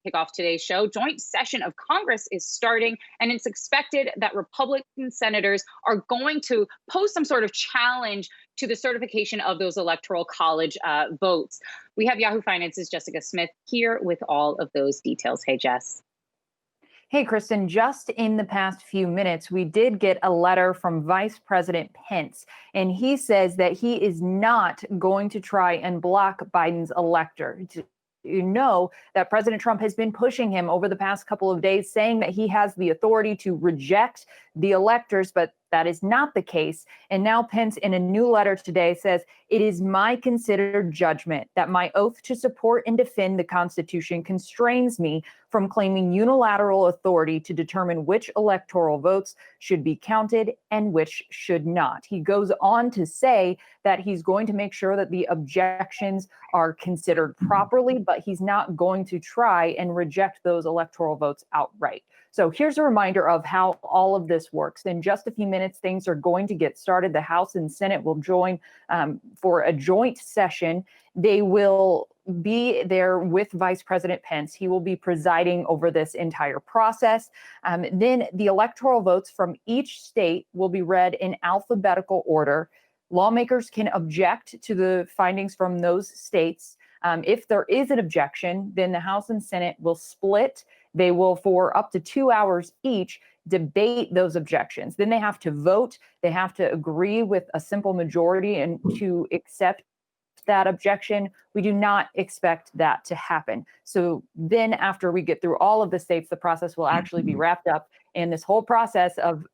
kick off today's show, joint session of Congress is starting, and it's expected that Republican senators are going to pose some sort of challenge to the certification of those Electoral College votes. We have Yahoo Finance's Jessica Smith here with all of those details. Hey, Jess. Hey, Kristen, just in the past few minutes, we did get a letter from Vice President Pence, and he says that he is not going to try and block Biden's elector. You know that President Trump has been pushing him over the past couple of days, saying that he has the authority to reject the electors, but that is not the case. And now Pence, in a new letter today, says, "It is my considered judgment that my oath to support and defend the Constitution constrains me from claiming unilateral authority to determine which electoral votes should be counted and which should not." He goes on to say that he's going to make sure that the objections are considered properly, but he's not going to try and reject those electoral votes outright. So here's a reminder of how all of this works. In just a few minutes, things are going to get started. The House and Senate will join for a joint session. They will be there with Vice President Pence. He will be presiding over this entire process. Then the electoral votes from each state will be read in alphabetical order. Lawmakers can object to the findings from those states. If there is an objection, then the House and Senate will split. They will, for up to 2 hours each, debate those objections. Then they have to vote. They have to agree with a simple majority and to accept that objection. We do not expect that to happen. So then after we get through all of the states, the process will actually be wrapped up. And this whole process of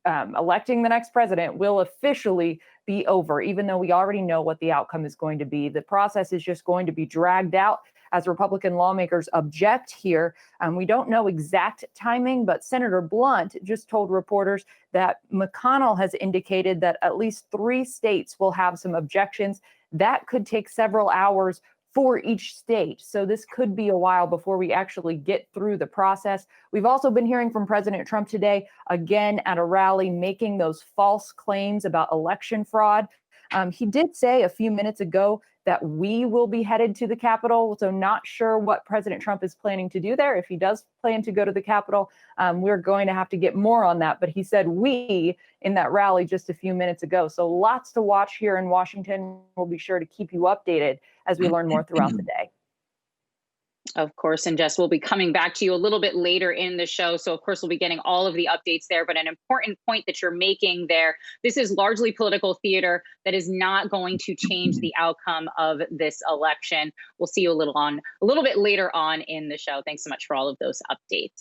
electing the next president will officially be over, even though we already know what the outcome is going to be. The process is just going to be dragged out as Republican lawmakers object here. We don't know exact timing, but Senator Blunt just told reporters that McConnell has indicated that at least 3 states will have some objections. That could take several hours for each state. So this could be a while before we actually get through the process. We've also been hearing from President Trump today, again at a rally, making those false claims about election fraud. He did say a few minutes ago that we will be headed to the Capitol. So not sure what President Trump is planning to do there. If he does plan to go to the Capitol, we're going to have to get more on that. But he said we in that rally just a few minutes ago. So lots to watch here in Washington. We'll be sure to keep you updated as we learn more throughout the day. Of course, and Jess, we'll be coming back to you a little bit later in the show. So, of course, we'll be getting all of the updates there. But an important point that you're making there, this is largely political theater that is not going to change the outcome of this election. We'll see you a little bit later on in the show. Thanks so much for all of those updates.